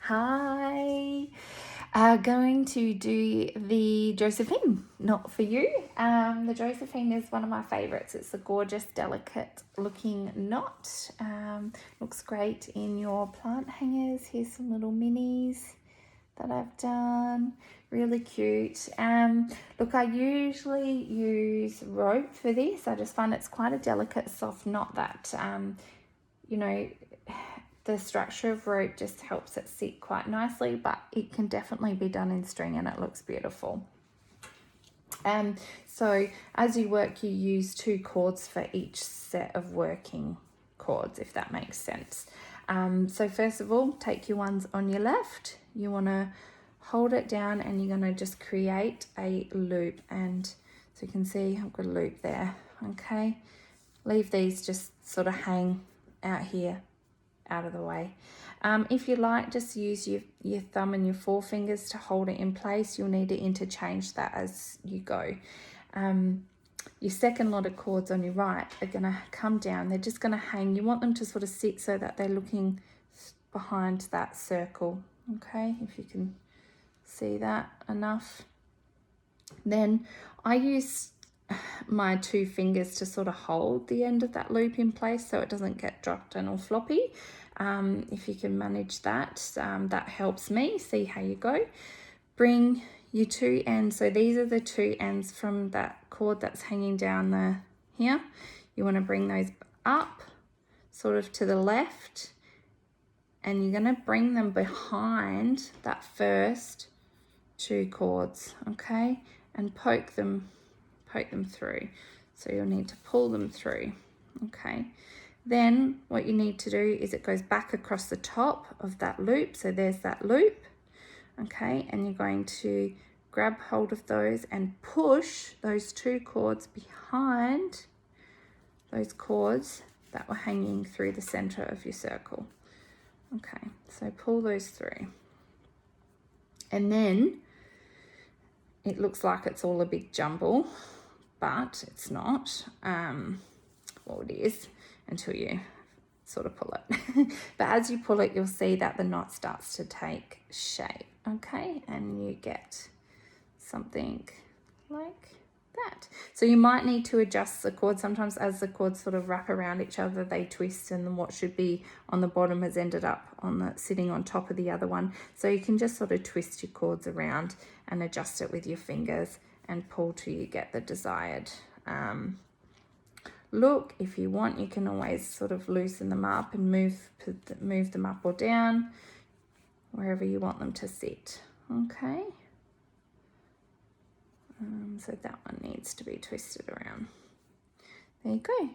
Hi. Going to do the Josephine knot for you. The Josephine is one of my favorites. It's a gorgeous, delicate looking knot. Looks great in your plant hangers. Here's some little minis that I've done. Really cute. Look, I usually use rope for this. I just find it's quite a delicate, soft knot that, the structure of rope just helps it sit quite nicely, but it can definitely be done in string and it looks beautiful. So as you work, you use 2 cords for each set of working cords, if that makes sense. So first of all, take your ones on your left. You want to hold it down and you're going to just create a loop. And so you can see I've got a loop there. Okay, leave these just sort of hang out here, out of the way. If you like, just use your thumb and your forefingers to hold it in place. You'll need to interchange that as you go. Your second lot of cords on your right are going to come down. They're just going to hang. You want them to sort of sit so that they're looking behind that circle. Okay, if you can see that enough. Then I use my 2 fingers to sort of hold the end of that loop in place so it doesn't get dropped and all floppy. If you can manage that, that helps me. See how you go. Bring your 2 ends. So these are the 2 ends from that cord that's hanging down here. You want to bring those up sort of to the left, and you're going to bring them behind that first 2 cords, okay, and poke them through. So you'll need to pull them through. Okay, then what you need to do is it goes back across the top of that loop. So there's that loop. Okay, and you're going to grab hold of those and push those 2 cords behind those cords that were hanging through the center of your circle. Okay, so pull those through. And then it looks like it's all a big jumble, but it's not. Well, it is until you sort of pull it. But as you pull it, you'll see that the knot starts to take shape, okay? And you get something like that. So you might need to adjust the cord. Sometimes as the cords sort of wrap around each other, they twist, and then what should be on the bottom has ended up sitting on top of the other one. So you can just sort of twist your cords around and adjust it with your fingers and pull till you get the desired look. If you want, you can always sort of loosen them up and move them up or down wherever you want them to sit. Okay, so that one needs to be twisted around. There you go.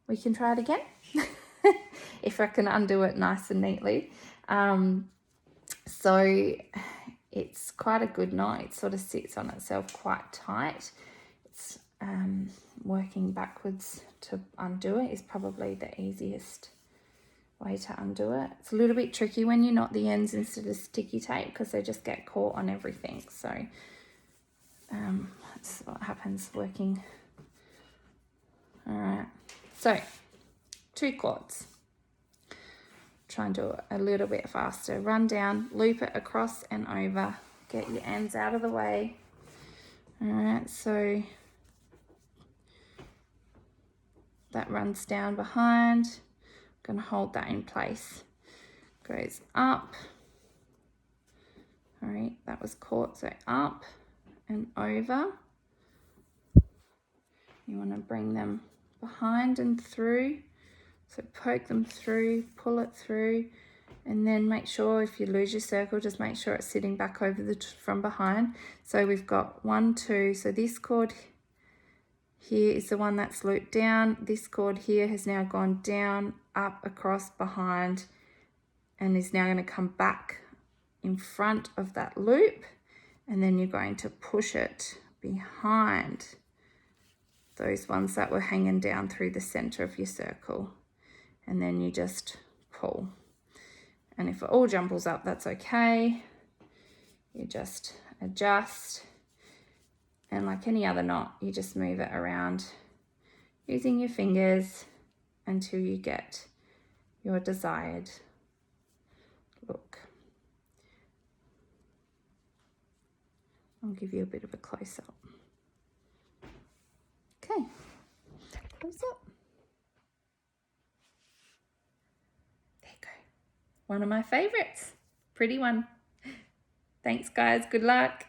We can try it again if I can undo it nice and neatly. So it's quite a good knot. It sort of sits on itself quite tight. It's working backwards to undo it is probably the easiest way to undo it. It's a little bit tricky when you knot the ends instead of sticky tape because they just get caught on everything. So that's what happens working. All right, so 2 cords. Try and do it a little bit faster. Run down, loop it across and over. Get your ends out of the way. All right, so that runs down behind. I'm going to hold that in place. Goes up. All right, that was caught, so up and over. You want to bring them behind and through. So poke them through, pull it through, and then make sure if you lose your circle, just make sure it's sitting back over from behind. So we've got 1, 2, so this cord here is the one that's looped down. This cord here has now gone down, up, across, behind, and is now going to come back in front of that loop, and then you're going to push it behind those ones that were hanging down through the center of your circle. And then you just pull. And if it all jumbles up, that's okay. You just adjust. And like any other knot, you just move it around using your fingers until you get your desired Look. I'll give you a bit of a close-up. Okay, close up. There you go. One of my favorites. Pretty one. Thanks, guys. Good luck.